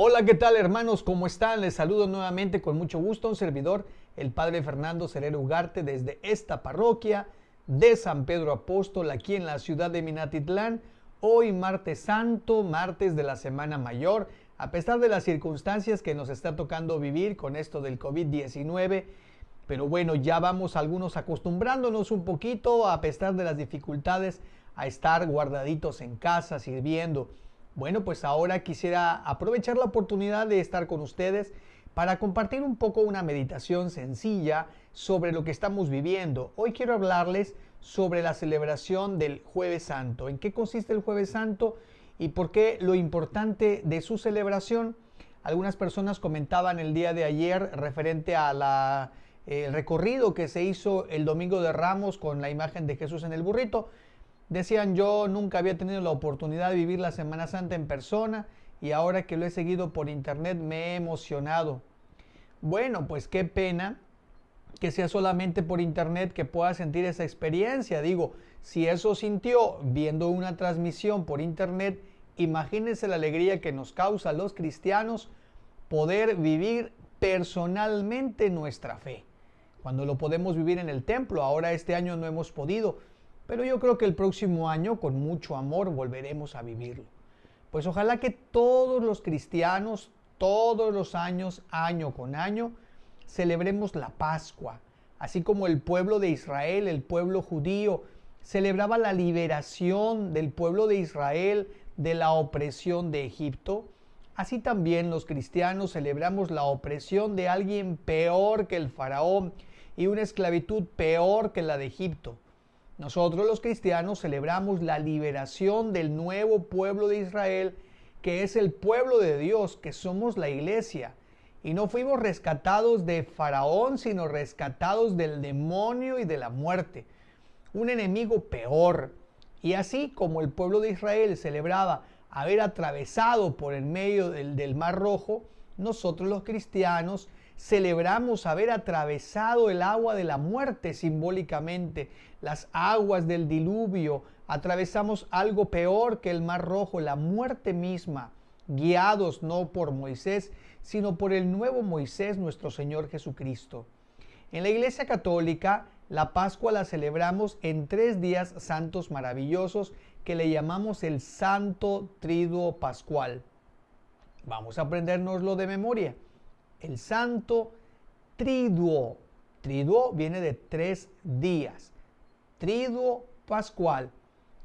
Hola, ¿qué tal hermanos? ¿Cómo están? Les saludo nuevamente con mucho gusto, un servidor, el Padre Fernando Cerero Ugarte, desde esta parroquia de San Pedro Apóstol, aquí en la ciudad de Minatitlán. Hoy martes santo, martes de la Semana Mayor, a pesar de las circunstancias que nos está tocando vivir con esto del COVID-19, pero bueno, ya vamos algunos acostumbrándonos un poquito, a pesar de las dificultades, a estar guardaditos en casa, sirviendo. Bueno, pues ahora quisiera aprovechar la oportunidad de estar con ustedes para compartir un poco una meditación sencilla sobre lo que estamos viviendo. Hoy quiero hablarles sobre la celebración del Jueves Santo. ¿En qué consiste el Jueves Santo y por qué lo importante de su celebración? Algunas personas comentaban el día de ayer referente a el recorrido que se hizo el Domingo de Ramos con la imagen de Jesús en el burrito. Decían, yo nunca había tenido la oportunidad de vivir la Semana Santa en persona y ahora que lo he seguido por internet me he emocionado. Bueno, pues qué pena que sea solamente por internet que pueda sentir esa experiencia. Digo, si eso sintió viendo una transmisión por internet, imagínense la alegría que nos causa a los cristianos poder vivir personalmente nuestra fe. Cuando lo podemos vivir en el templo, ahora este año no hemos podido, pero yo creo que el próximo año, con mucho amor, volveremos a vivirlo. Pues ojalá que todos los cristianos, todos los años, año con año, celebremos la Pascua. Así como el pueblo de Israel, el pueblo judío, celebraba la liberación del pueblo de Israel de la opresión de Egipto, así también los cristianos celebramos la opresión de alguien peor que el faraón y una esclavitud peor que la de Egipto. Nosotros los cristianos celebramos la liberación del nuevo pueblo de Israel, que es el pueblo de Dios, que somos la iglesia. Y no fuimos rescatados de Faraón, sino rescatados del demonio y de la muerte. Un enemigo peor. Y así como el pueblo de Israel celebraba haber atravesado por el medio del Mar Rojo, nosotros los cristianos celebramos haber atravesado el agua de la muerte simbólicamente, las aguas del diluvio. Atravesamos algo peor que el Mar Rojo, la muerte misma, guiados no por Moisés, sino por el nuevo Moisés, nuestro Señor Jesucristo. En la Iglesia Católica, la Pascua la celebramos en 3 días santos maravillosos que le llamamos el Santo Triduo Pascual. Vamos a aprendérnoslo de memoria. El Santo Triduo. Triduo viene de 3 días. Triduo Pascual.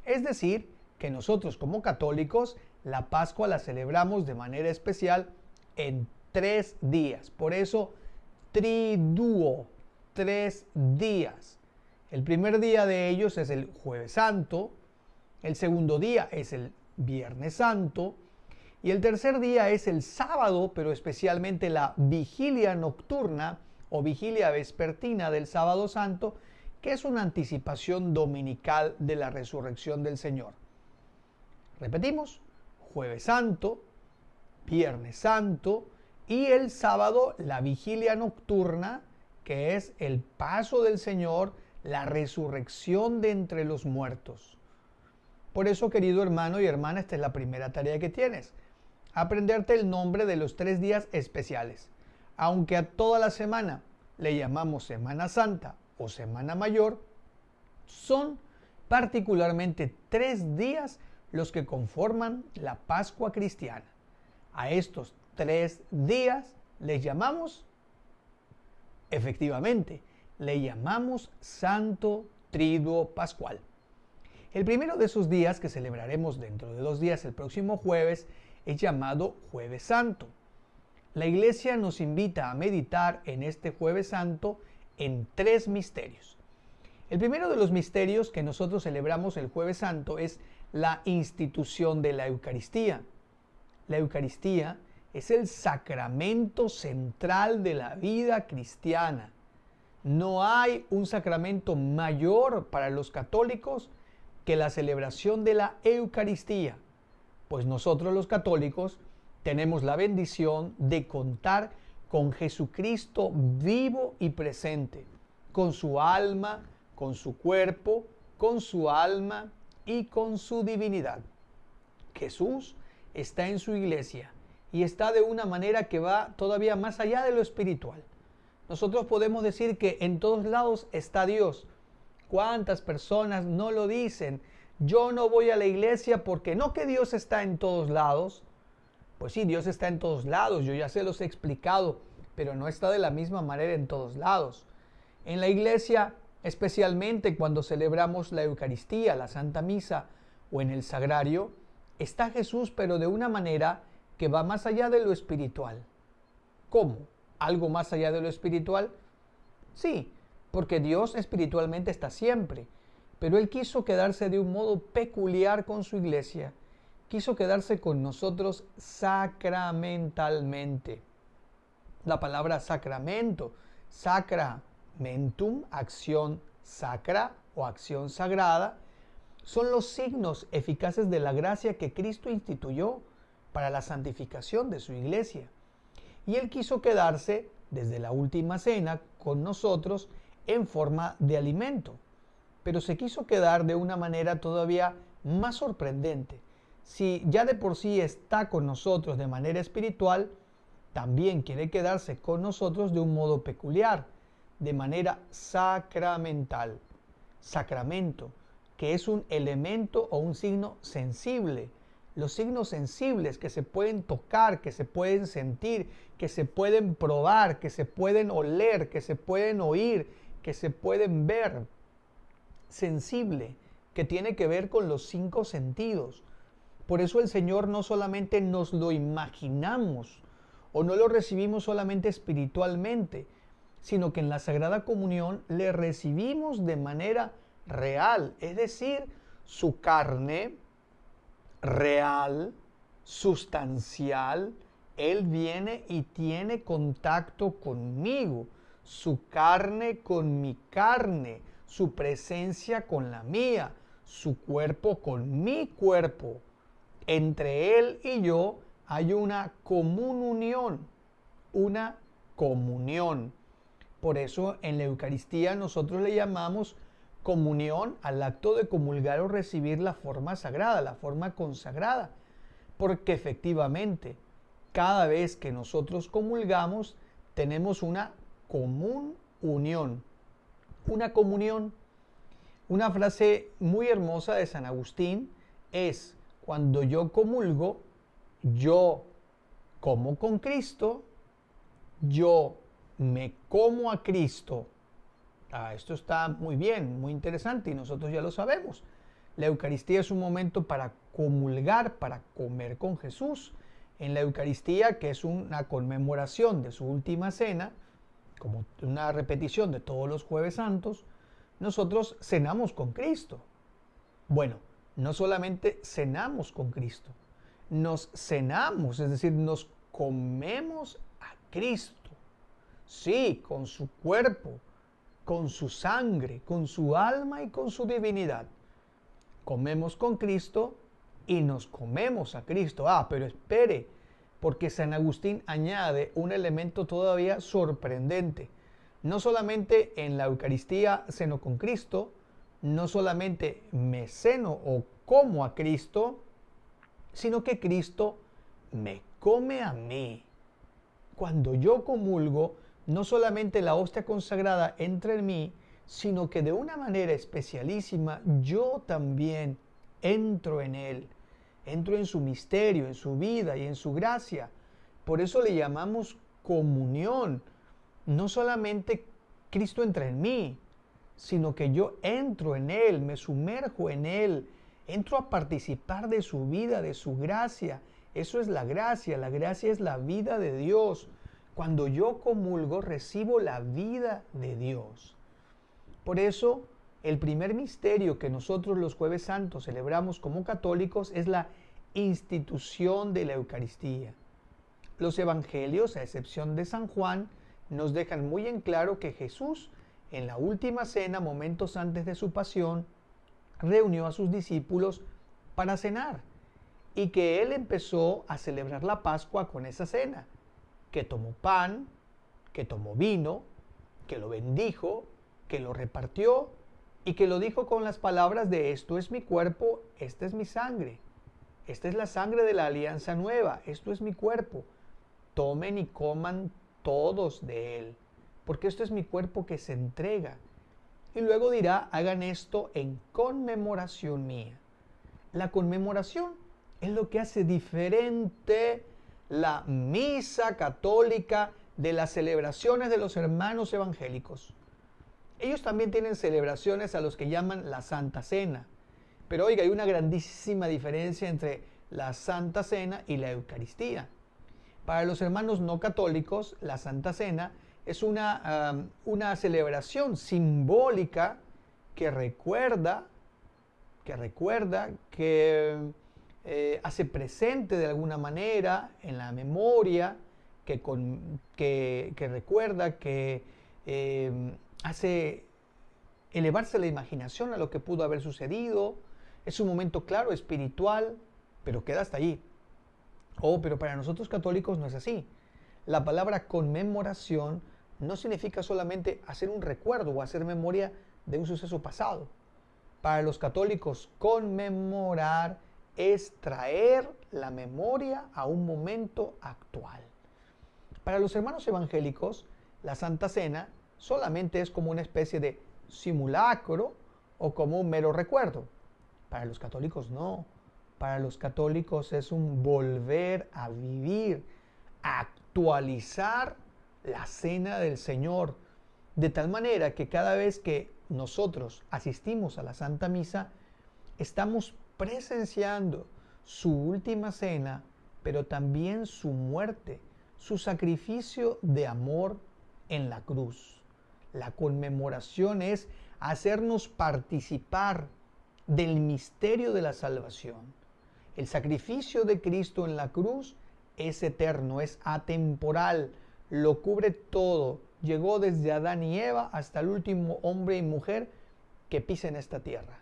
Es decir, que nosotros como católicos la Pascua la celebramos de manera especial en 3 días. Por eso, Triduo, 3 días. El primer día de ellos es el Jueves Santo, el segundo día es el Viernes Santo, y el tercer día es el sábado, pero especialmente la vigilia nocturna o vigilia vespertina del Sábado Santo, que es una anticipación dominical de la resurrección del Señor. Repetimos, Jueves Santo, Viernes Santo y el sábado la vigilia nocturna, que es el paso del Señor, la resurrección de entre los muertos. Por eso, querido hermano y hermana, esta es la primera tarea que tienes. Aprenderte el nombre de los 3 días especiales. Aunque a toda la semana le llamamos Semana Santa o Semana Mayor, son particularmente 3 días los que conforman la Pascua cristiana. A estos 3 días les llamamos, efectivamente, le llamamos Santo Triduo Pascual. El primero de esos días, que celebraremos dentro de 2 días, el próximo jueves, es llamado Jueves Santo. La Iglesia nos invita a meditar en este Jueves Santo en 3 misterios. El primero de los misterios que nosotros celebramos el Jueves Santo es la institución de la Eucaristía. La Eucaristía es el sacramento central de la vida cristiana. No hay un sacramento mayor para los católicos que la celebración de la Eucaristía, pues nosotros los católicos tenemos la bendición de contar con Jesucristo vivo y presente, con su alma, con su cuerpo, con su alma y con su divinidad. Jesús está en su iglesia y está de una manera que va todavía más allá de lo espiritual. Nosotros podemos decir que en todos lados está Dios. ¿Cuántas personas no lo dicen? Yo no voy a la iglesia porque no que Dios está en todos lados. Pues sí, Dios está en todos lados, yo ya se los he explicado, pero no está de la misma manera en todos lados. En la iglesia, especialmente cuando celebramos la Eucaristía, la Santa Misa o en el Sagrario, está Jesús, pero de una manera que va más allá de lo espiritual. ¿Cómo? ¿Algo más allá de lo espiritual? Sí, porque Dios espiritualmente está siempre, pero Él quiso quedarse de un modo peculiar con su iglesia, quiso quedarse con nosotros sacramentalmente. La palabra sacramento, sacramentum, acción sacra o acción sagrada, son los signos eficaces de la gracia que Cristo instituyó para la santificación de su iglesia. Y Él quiso quedarse desde la última cena con nosotros en forma de alimento, pero se quiso quedar de una manera todavía más sorprendente. Si ya de por sí está con nosotros de manera espiritual, también quiere quedarse con nosotros de un modo peculiar, de manera sacramental. Sacramento, que es un elemento o un signo sensible. Los signos sensibles que se pueden tocar, que se pueden sentir, que se pueden probar, que se pueden oler, que se pueden oír, que se pueden ver. Sensible, que tiene que ver con los 5 sentidos. Por eso el Señor no solamente nos lo imaginamos o no lo recibimos solamente espiritualmente, sino que en la Sagrada Comunión le recibimos de manera real, es decir, su carne real, sustancial. Él viene y tiene contacto conmigo, su carne con mi carne, su presencia con la mía, su cuerpo con mi cuerpo. Entre Él y yo hay una común unión, una comunión. Por eso en la Eucaristía nosotros le llamamos comunión al acto de comulgar o recibir la forma sagrada, la forma consagrada. Porque efectivamente, cada vez que nosotros comulgamos, tenemos una común unión, una comunión. Una frase muy hermosa de San Agustín es: cuando yo comulgo, yo como con Cristo, yo me como a Cristo. Esto está muy bien, muy interesante y nosotros ya lo sabemos. La Eucaristía es un momento para comulgar, para comer con Jesús. En la Eucaristía, que es una conmemoración de su última cena, como una repetición de todos los jueves santos, nosotros cenamos con Cristo. Bueno, no solamente cenamos con Cristo, nos cenamos, es decir, nos comemos a Cristo. Sí, con su cuerpo, con su sangre, con su alma y con su divinidad. Comemos con Cristo y nos comemos a Cristo. Pero espere, porque San Agustín añade un elemento todavía sorprendente. No solamente en la Eucaristía ceno con Cristo, no solamente me ceno o como a Cristo, sino que Cristo me come a mí. Cuando yo comulgo, no solamente la hostia consagrada entra en mí, sino que de una manera especialísima yo también entro en Él, entro en su misterio, en su vida y en su gracia. Por eso le llamamos comunión. No solamente Cristo entra en mí, sino que yo entro en Él, me sumerjo en Él, entro a participar de su vida, de su gracia. Eso es la gracia es la vida de Dios. Cuando yo comulgo, recibo la vida de Dios. Por eso, el primer misterio que nosotros los Jueves Santos celebramos como católicos es la institución de la Eucaristía. Los evangelios, a excepción de San Juan, nos dejan muy en claro que Jesús, en la última cena, momentos antes de su pasión, reunió a sus discípulos para cenar y que Él empezó a celebrar la Pascua con esa cena, que tomó pan, que tomó vino, que lo bendijo, que lo repartió y que lo dijo con las palabras de: esto es mi cuerpo, esta es mi sangre. esta es la sangre de la alianza nueva, esto es mi cuerpo, tomen y coman todos de él, porque esto es mi cuerpo que se entrega. Y luego dirá, hagan esto en conmemoración mía. La conmemoración es lo que hace diferente la misa católica de las celebraciones de los hermanos evangélicos. Ellos también tienen celebraciones a los que llaman la Santa Cena. Pero oiga, hay una grandísima diferencia entre la Santa Cena y la Eucaristía. Para los hermanos no católicos, la Santa Cena es una celebración simbólica que recuerda, que hace presente de alguna manera en la memoria, que recuerda, que hace elevarse la imaginación a lo que pudo haber sucedido. Es un momento claro, espiritual, pero queda hasta allí. Pero para nosotros católicos no es así. La palabra conmemoración no significa solamente hacer un recuerdo o hacer memoria de un suceso pasado. Para los católicos, conmemorar es traer la memoria a un momento actual. Para los hermanos evangélicos, la Santa Cena solamente es como una especie de simulacro o como un mero recuerdo. Para los católicos no. Para los católicos es un volver a vivir, a actualizar la cena del Señor, de tal manera que cada vez que nosotros asistimos a la Santa Misa, estamos presenciando su última cena, pero también su muerte, su sacrificio de amor en la cruz. La conmemoración es hacernos participar del misterio de la salvación. El sacrificio de Cristo en la cruz es eterno, es atemporal, lo cubre todo. Llegó desde Adán y Eva hasta el último hombre y mujer que pisen esta tierra.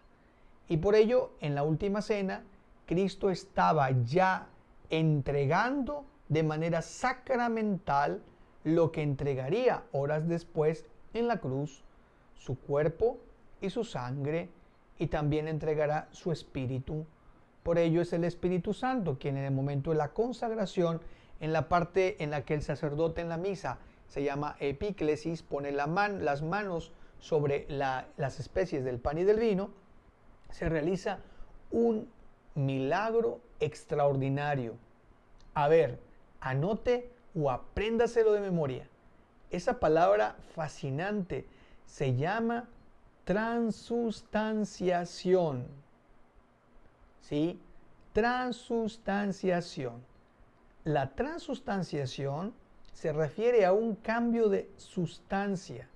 Y por ello, en la última cena, Cristo estaba ya entregando de manera sacramental lo que entregaría horas después en la cruz, su cuerpo y su sangre, y también entregará su espíritu. Por ello es el Espíritu Santo quien en el momento de la consagración, en la parte en la que el sacerdote en la misa se llama epíclesis, pone las manos sobre las especies del pan y del vino, se realiza un milagro extraordinario. A ver, anote o apréndaselo de memoria. Esa palabra fascinante se llama transustanciación. ¿Sí? Transustanciación. La transustanciación se refiere a un cambio de sustancia.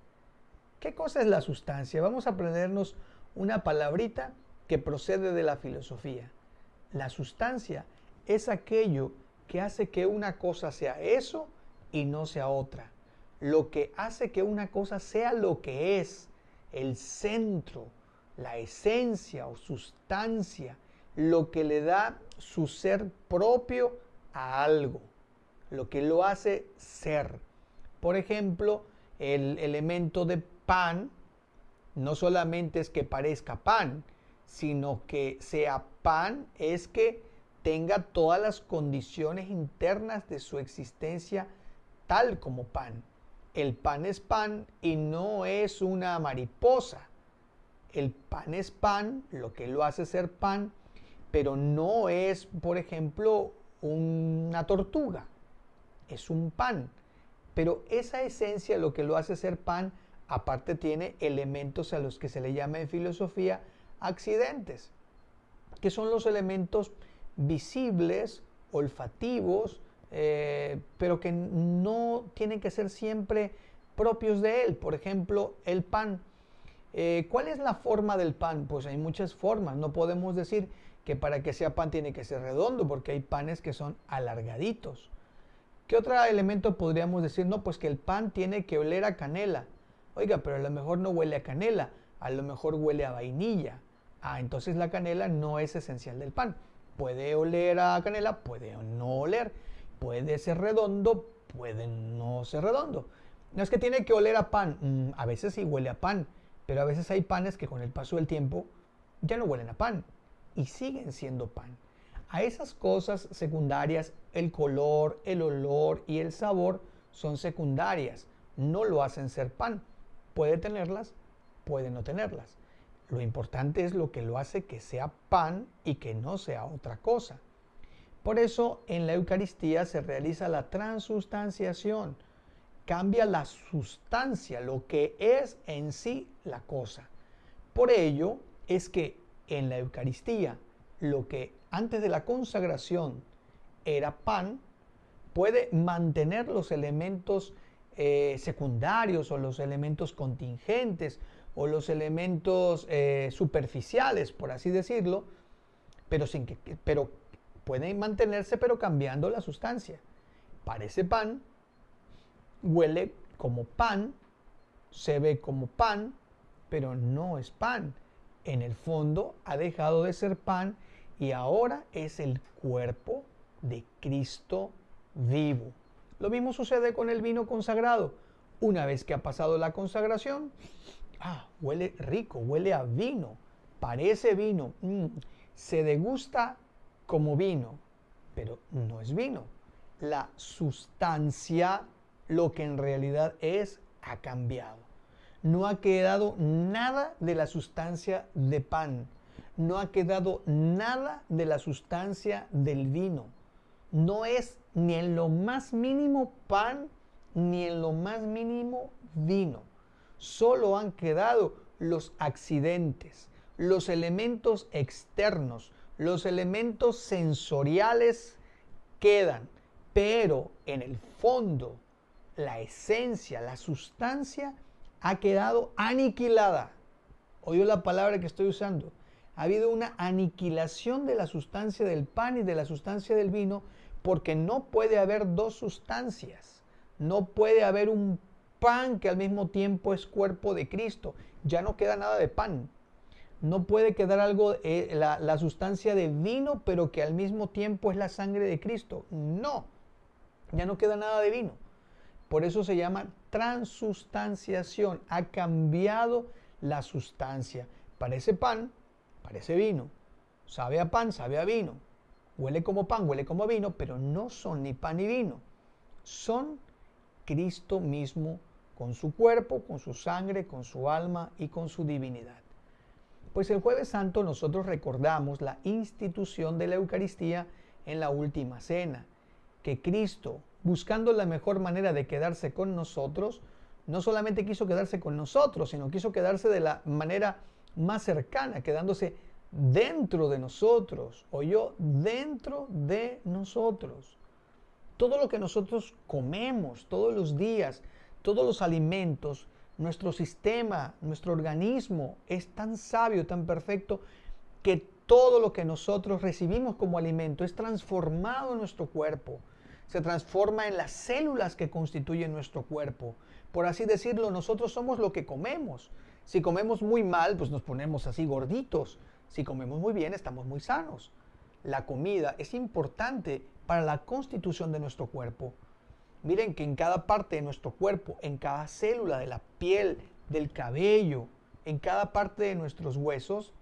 ¿Qué cosa es la sustancia? Vamos a aprendernos una palabrita que procede de la filosofía. La sustancia es aquello que hace que una cosa sea eso y no sea otra. Lo que hace que una cosa sea lo que es, el centro, la esencia o sustancia, lo que le da su ser propio a algo, lo que lo hace ser. Por ejemplo, el elemento de pan no solamente es que parezca pan, sino que sea pan es que tenga todas las condiciones internas de su existencia tal como pan. El pan es pan y no es una mariposa. El pan es pan, lo que lo hace ser pan, pero no es, por ejemplo, una tortuga. Es un pan. Pero esa esencia, lo que lo hace ser pan, aparte tiene elementos a los que se le llama en filosofía accidentes, que son los elementos visibles, olfativos, pero que no tienen que ser siempre propios de él. Por ejemplo, el pan. ¿Cuál es la forma del pan? Pues hay muchas formas. No podemos decir que para que sea pan tiene que ser redondo, porque hay panes que son alargaditos. ¿Qué otro elemento podríamos decir? No, pues que el pan tiene que oler a canela. Oiga, pero a lo mejor no huele a canela, a lo mejor huele a vainilla. Entonces la canela no es esencial del pan. Puede oler a canela, puede no oler. Puede ser redondo, puede no ser redondo. No es que tiene que oler a pan. A veces sí huele a pan, pero a veces hay panes que con el paso del tiempo ya no huelen a pan y siguen siendo pan. A esas cosas secundarias, el color, el olor y el sabor son secundarias. No lo hacen ser pan. Puede tenerlas, puede no tenerlas. Lo importante es lo que lo hace que sea pan y que no sea otra cosa. Por eso en la Eucaristía se realiza la transustanciación. Cambia la sustancia, lo que es en sí la cosa. Por ello es que en la Eucaristía lo que antes de la consagración era pan, puede mantener los elementos secundarios o los elementos contingentes o los elementos superficiales, por así decirlo, pero pueden mantenerse pero cambiando la sustancia. Parece pan, huele como pan, se ve como pan, pero no es pan. En el fondo ha dejado de ser pan y ahora es el cuerpo de Cristo vivo. Lo mismo sucede con el vino consagrado. Una vez que ha pasado la consagración, huele rico, huele a vino, parece vino, se degusta como vino, pero no es vino. La sustancia, lo que en realidad es, ha cambiado. No ha quedado nada de la sustancia de pan. No ha quedado nada de la sustancia del vino. No es ni en lo más mínimo pan, ni en lo más mínimo vino. Solo han quedado los accidentes, los elementos externos, los elementos sensoriales quedan, pero en el fondo, la esencia, la sustancia ha quedado aniquilada. ¿Oyó la palabra que estoy usando? Ha habido una aniquilación de la sustancia del pan y de la sustancia del vino, porque no puede haber dos sustancias. No puede haber un pan que al mismo tiempo es cuerpo de Cristo. Ya no queda nada de pan. No puede quedar algo, la sustancia de vino, pero que al mismo tiempo es la sangre de Cristo. No, ya no queda nada de vino. Por eso se llama transustanciación. Ha cambiado la sustancia. Parece pan, parece vino. Sabe a pan, sabe a vino. Huele como pan, huele como vino, pero no son ni pan ni vino. Son Cristo mismo con su cuerpo, con su sangre, con su alma y con su divinidad. Pues el Jueves Santo nosotros recordamos la institución de la Eucaristía en la última cena, que Cristo, buscando la mejor manera de quedarse con nosotros, no solamente quiso quedarse con nosotros, sino quiso quedarse de la manera más cercana, quedándose dentro de nosotros, dentro de nosotros. Todo lo que nosotros comemos todos los días, todos los alimentos, nuestro sistema, nuestro organismo es tan sabio, tan perfecto, que todo lo que nosotros recibimos como alimento es transformado en nuestro cuerpo. Se transforma en las células que constituyen nuestro cuerpo. Por así decirlo, nosotros somos lo que comemos. Si comemos muy mal, pues nos ponemos así gorditos. Si comemos muy bien, estamos muy sanos. La comida es importante para la constitución de nuestro cuerpo. Miren que en cada parte de nuestro cuerpo, en cada célula de la piel, del cabello, en cada parte de nuestros huesos,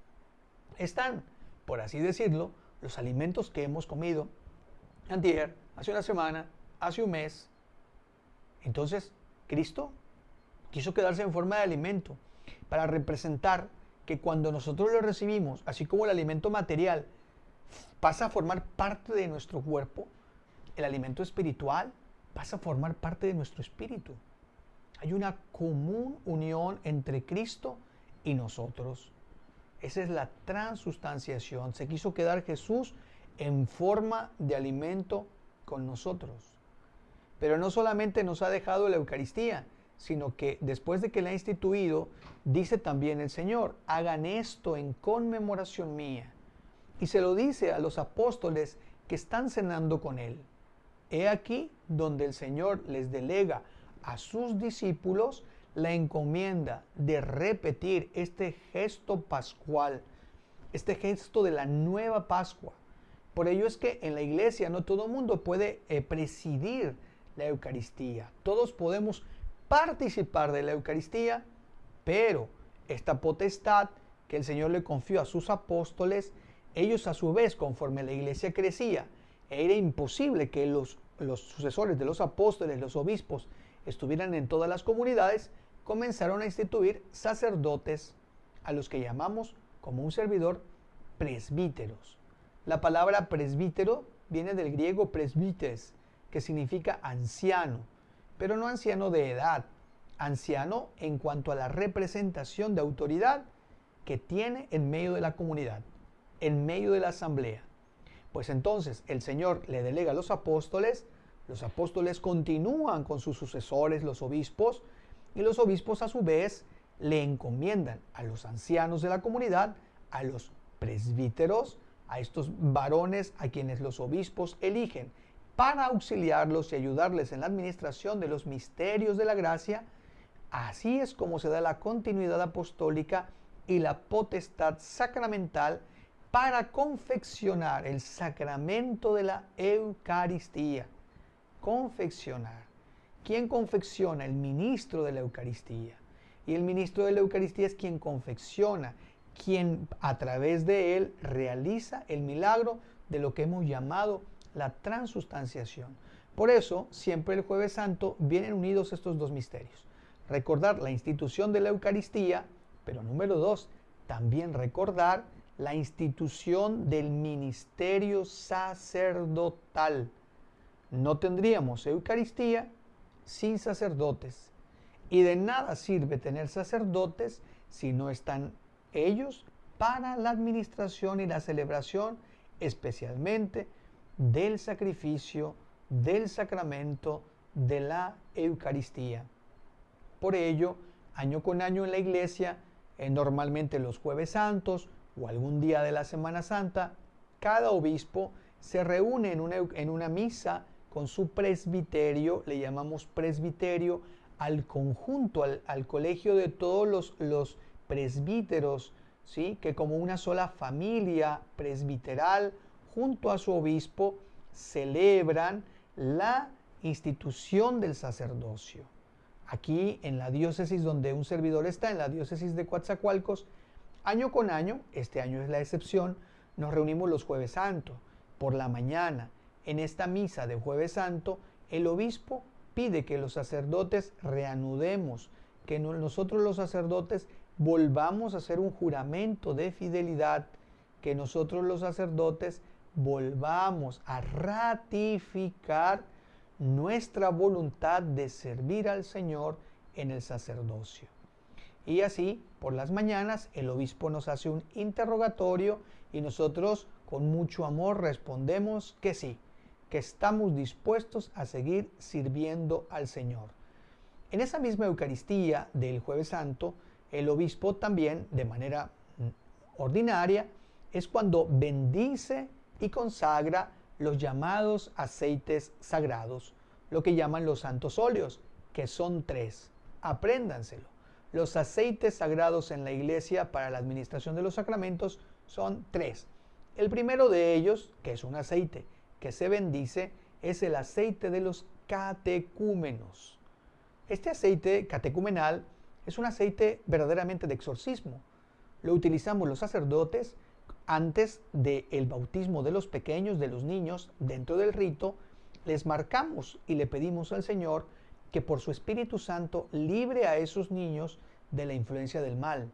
están, por así decirlo, los alimentos que hemos comido antier, hace una semana, hace un mes. Entonces, Cristo quiso quedarse en forma de alimento para representar que cuando nosotros lo recibimos, así como el alimento material pasa a formar parte de nuestro cuerpo, el alimento espiritual pasa a formar parte de nuestro espíritu. Hay una común unión entre Cristo y nosotros. Esa es la transustanciación. Se quiso quedar Jesús en forma de alimento con nosotros. Pero no solamente nos ha dejado la Eucaristía, sino que después de que la ha instituido, dice también el Señor, hagan esto en conmemoración mía. Y se lo dice a los apóstoles que están cenando con Él. He aquí donde el Señor les delega a sus discípulos la encomienda de repetir este gesto pascual, este gesto de la nueva Pascua. Por ello es que en la iglesia no todo el mundo puede presidir la Eucaristía. Todos podemos participar de la Eucaristía, pero esta potestad que el Señor le confió a sus apóstoles Ellos a su vez, conforme la iglesia crecía, era imposible que los sucesores de los apóstoles, los obispos, estuvieran en todas las comunidades, comenzaron a instituir sacerdotes, a los que llamamos, como un servidor, presbíteros. La palabra presbítero viene del griego presbites, que significa anciano, pero no anciano de edad, anciano en cuanto a la representación de autoridad que tiene en medio de la comunidad, en medio de la asamblea. Pues entonces el Señor le delega a los apóstoles continúan con sus sucesores, los obispos, y los obispos a su vez le encomiendan a los ancianos de la comunidad, a los presbíteros, a estos varones a quienes los obispos eligen para auxiliarlos y ayudarles en la administración de los misterios de la gracia. Así es como se da la continuidad apostólica y la potestad sacramental para confeccionar el sacramento de la Eucaristía. Confeccionar. ¿Quién confecciona? El ministro de la Eucaristía. Y el ministro de la Eucaristía es quien confecciona, quien a través de él realiza el milagro de lo que hemos llamado la transustanciación. Por eso, siempre el Jueves Santo vienen unidos estos dos misterios. Recordar la institución de la Eucaristía, pero número 2, también recordar la institución del ministerio sacerdotal. No tendríamos Eucaristía sin sacerdotes. Y de nada sirve tener sacerdotes si no están ellos para la administración y la celebración, especialmente del sacrificio, del sacramento, de la Eucaristía. Por ello, año con año en la iglesia, normalmente los Jueves Santos o algún día de la Semana Santa, cada obispo se reúne en una misa con su presbiterio, le llamamos presbiterio, al conjunto, al colegio de todos los presbíteros, ¿sí? Que como una sola familia presbiteral, junto a su obispo, celebran la institución del sacerdocio. Aquí en la diócesis donde un servidor está, en la diócesis de Coatzacoalcos, año con año, este año es la excepción, nos reunimos los Jueves Santo por la mañana. En esta misa de Jueves Santo, el obispo pide que los sacerdotes reanudemos, que nosotros los sacerdotes volvamos a hacer un juramento de fidelidad, que nosotros los sacerdotes volvamos a ratificar nuestra voluntad de servir al Señor en el sacerdocio. Y así, por las mañanas, el obispo nos hace un interrogatorio y nosotros con mucho amor respondemos que sí, que estamos dispuestos a seguir sirviendo al Señor. En esa misma Eucaristía del Jueves Santo, el obispo también, de manera ordinaria, es cuando bendice y consagra los llamados aceites sagrados, lo que llaman los santos óleos, que son 3. Apréndanselo. Los aceites sagrados en la iglesia para la administración de los sacramentos son 3. El primero de ellos, que es un aceite que se bendice, es el aceite de los catecúmenos. Este aceite catecumenal es un aceite verdaderamente de exorcismo. Lo utilizamos los sacerdotes antes del bautismo de los pequeños, de los niños, dentro del rito. Les marcamos y le pedimos al Señor que por su Espíritu Santo libre a esos niños de la influencia del mal.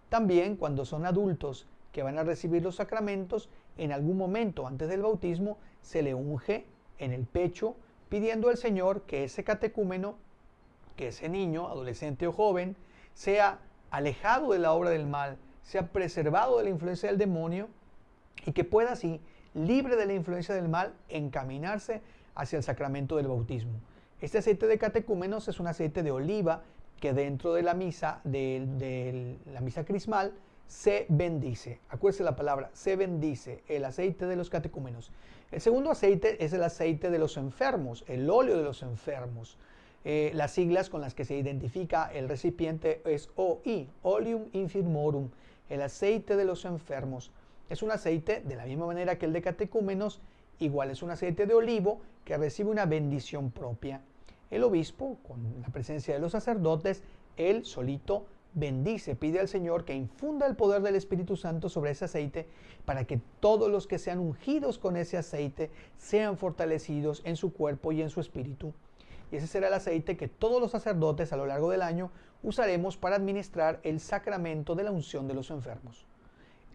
También cuando son adultos que van a recibir los sacramentos, en algún momento antes del bautismo se le unge en el pecho, pidiendo al Señor que ese catecúmeno, que ese niño, adolescente o joven, sea alejado de la obra del mal, sea preservado de la influencia del demonio y que pueda así, libre de la influencia del mal, encaminarse hacia el sacramento del bautismo. Este aceite de catecúmenos es un aceite de oliva que dentro de la misa, de la misa crismal, se bendice. Acuérdese la palabra, se bendice, el aceite de los catecúmenos. El segundo aceite es el aceite de los enfermos, el óleo de los enfermos. Las siglas con las que se identifica el recipiente es OI, Oleum Infirmorum, el aceite de los enfermos. Es un aceite, de la misma manera que el de catecúmenos, igual es un aceite de olivo que recibe una bendición propia. El obispo, con la presencia de los sacerdotes, él solito bendice, pide al Señor que infunda el poder del Espíritu Santo sobre ese aceite para que todos los que sean ungidos con ese aceite sean fortalecidos en su cuerpo y en su espíritu. Y ese será el aceite que todos los sacerdotes a lo largo del año usaremos para administrar el sacramento de la unción de los enfermos.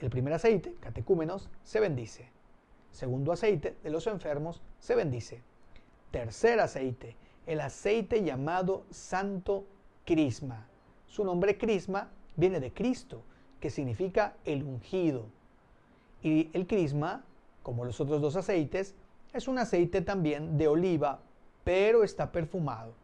El primer aceite, catecúmenos, se bendice. Segundo aceite de los enfermos se bendice. Tercer aceite, el aceite llamado Santo Crisma. Su nombre Crisma viene de Cristo, que significa el ungido. Y el crisma, como los otros dos aceites, es un aceite también de oliva, pero está perfumado.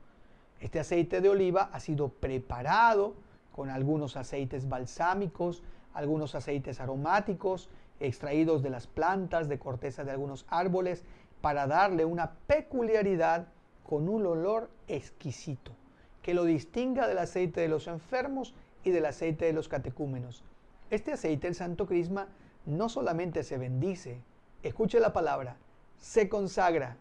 Este aceite de oliva ha sido preparado con algunos aceites balsámicos, algunos aceites aromáticos, extraídos de las plantas, de corteza de algunos árboles, para darle una peculiaridad con un olor exquisito, que lo distinga del aceite de los enfermos y del aceite de los catecúmenos. Este aceite, el Santo Crisma, no solamente se bendice, escuche la palabra, se consagra.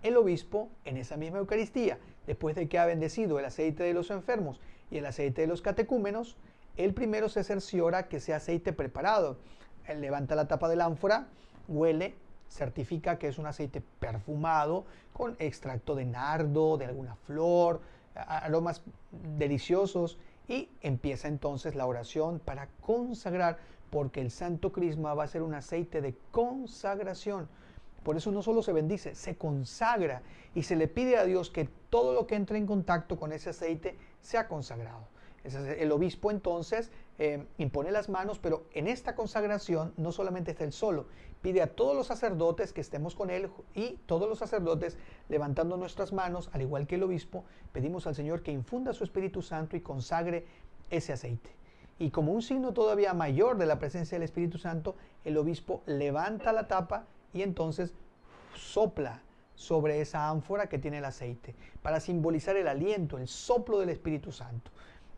El obispo, en esa misma Eucaristía, después de que ha bendecido el aceite de los enfermos y el aceite de los catecúmenos, él primero se cerciora que sea aceite preparado. Él levanta la tapa de la ánfora, huele, certifica que es un aceite perfumado con extracto de nardo, de alguna flor, aromas deliciosos, y empieza entonces la oración para consagrar, porque el Santo Crisma va a ser un aceite de consagración. Por eso no solo se bendice, se consagra y se le pide a Dios que todo lo que entre en contacto con ese aceite sea consagrado. El obispo entonces impone las manos, pero en esta consagración no solamente está él solo, pide a todos los sacerdotes que estemos con él, y todos los sacerdotes levantando nuestras manos, al igual que el obispo, pedimos al Señor que infunda su Espíritu Santo y consagre ese aceite. Y como un signo todavía mayor de la presencia del Espíritu Santo, el obispo levanta la tapa y entonces sopla sobre esa ánfora que tiene el aceite, para simbolizar el aliento, el soplo del Espíritu Santo.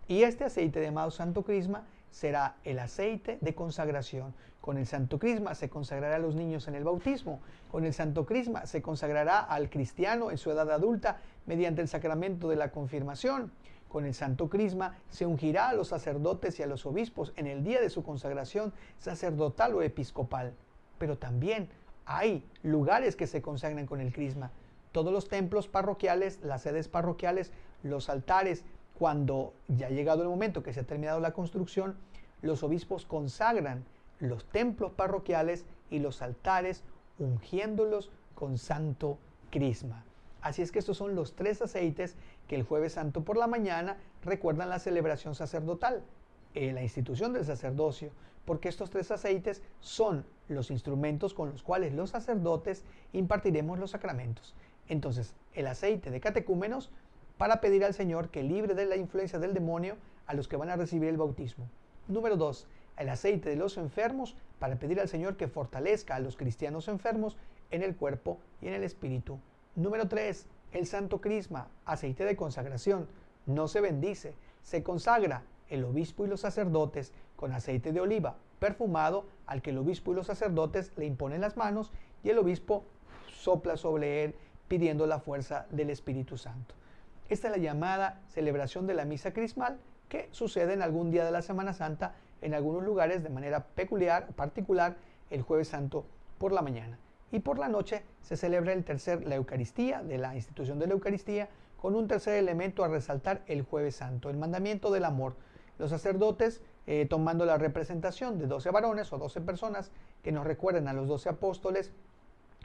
Y este aceite llamado Santo Crisma será el aceite de consagración. Con el Santo Crisma se consagrará a los niños en el bautismo. Con el Santo Crisma se consagrará al cristiano en su edad adulta mediante el sacramento de la confirmación. Con el Santo Crisma se ungirá a los sacerdotes y a los obispos en el día de su consagración sacerdotal o episcopal. Pero también hay lugares que se consagran con el Crisma. Todos los templos parroquiales, las sedes parroquiales, los altares. Cuando ya ha llegado el momento que se ha terminado la construcción, los obispos consagran los templos parroquiales y los altares, ungiéndolos con Santo Crisma. Así es que estos son los tres aceites que el Jueves Santo por la mañana recuerdan la celebración sacerdotal, la institución del sacerdocio, porque estos tres aceites son los instrumentos con los cuales los sacerdotes impartiremos los sacramentos. Entonces, el aceite de catecúmenos, para pedir al Señor que libre de la influencia del demonio a los que van a recibir el bautismo. Número 2, el aceite de los enfermos, para pedir al Señor que fortalezca a los cristianos enfermos en el cuerpo y en el espíritu. Número 3, el Santo Crisma, aceite de consagración. No se bendice, se consagra el obispo y los sacerdotes con aceite de oliva perfumado, al que el obispo y los sacerdotes le imponen las manos y el obispo sopla sobre él pidiendo la fuerza del Espíritu Santo. Esta es la llamada celebración de la misa crismal, que sucede en algún día de la Semana Santa, en algunos lugares de manera peculiar, particular, el Jueves Santo por la mañana. Y por la noche se celebra la Eucaristía, de la institución de la Eucaristía, con un tercer elemento a resaltar el Jueves Santo, el mandamiento del amor. Los sacerdotes, tomando la representación de 12 varones o 12 personas que nos recuerden a los 12 apóstoles,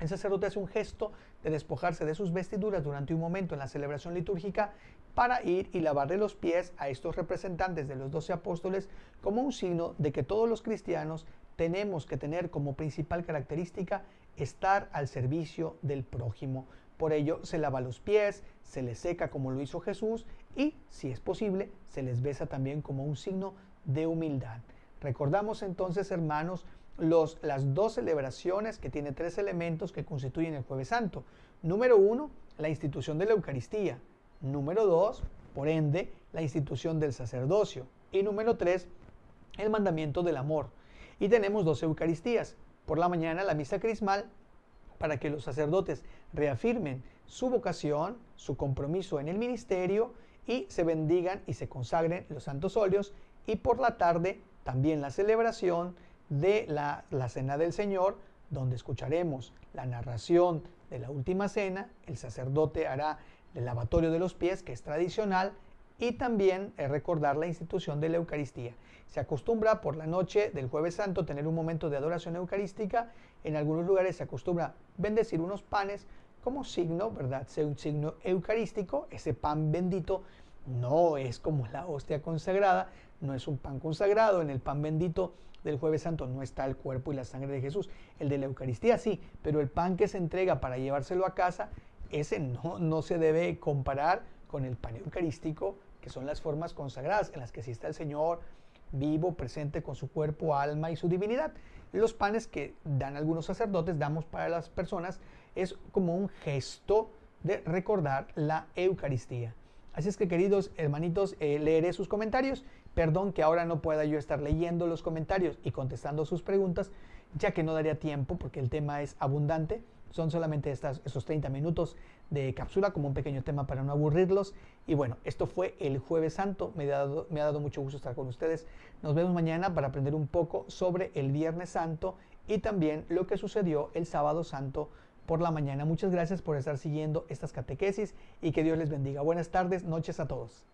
el sacerdote hace un gesto de despojarse de sus vestiduras durante un momento en la celebración litúrgica para ir y lavarle los pies a estos representantes de los 12 apóstoles, como un signo de que todos los cristianos tenemos que tener como principal característica estar al servicio del prójimo. Por ello se lava los pies, se les seca como lo hizo Jesús y, si es posible, se les besa también como un signo de humildad. Recordamos entonces, hermanos, las dos celebraciones que tiene tres elementos que constituyen el Jueves Santo. Número 1, la institución de la Eucaristía. Número 2, por ende, la institución del sacerdocio. Y número 3, el mandamiento del amor. Y tenemos 2 Eucaristías. Por la mañana, la misa crismal, para que los sacerdotes reafirmen su vocación, su compromiso en el ministerio, y se bendigan y se consagren los santos óleos. y por la tarde también la celebración de la Cena del Señor, donde escucharemos la narración de la última cena, el sacerdote hará el lavatorio de los pies, que es tradicional, y también recordar la institución de la Eucaristía. Se acostumbra por la noche del Jueves Santo tener un momento de adoración eucarística. En algunos lugares se acostumbra bendecir unos panes como signo, ¿verdad? Sea un signo eucarístico. Ese pan bendito no es como la hostia consagrada, no es un pan consagrado. En el pan bendito del Jueves Santo no está el cuerpo y la sangre de Jesús. El de la Eucaristía sí, pero el pan que se entrega para llevárselo a casa, ese no se debe comparar con el pan eucarístico, que son las formas consagradas en las que sí está el Señor vivo, presente con su cuerpo, alma y su divinidad. Los panes que dan algunos sacerdotes, damos para las personas, es como un gesto de recordar la Eucaristía. Así es que, queridos hermanitos, leeré sus comentarios. Perdón que ahora no pueda yo estar leyendo los comentarios y contestando sus preguntas, ya que no daría tiempo porque el tema es abundante. Son solamente esos 30 minutos de cápsula como un pequeño tema para no aburrirlos. Y bueno, esto fue el Jueves Santo. Me ha dado mucho gusto estar con ustedes. Nos vemos mañana para aprender un poco sobre el Viernes Santo y también lo que sucedió el Sábado Santo por la mañana. Muchas gracias por estar siguiendo estas catequesis y que Dios les bendiga. Buenas tardes, noches a todos.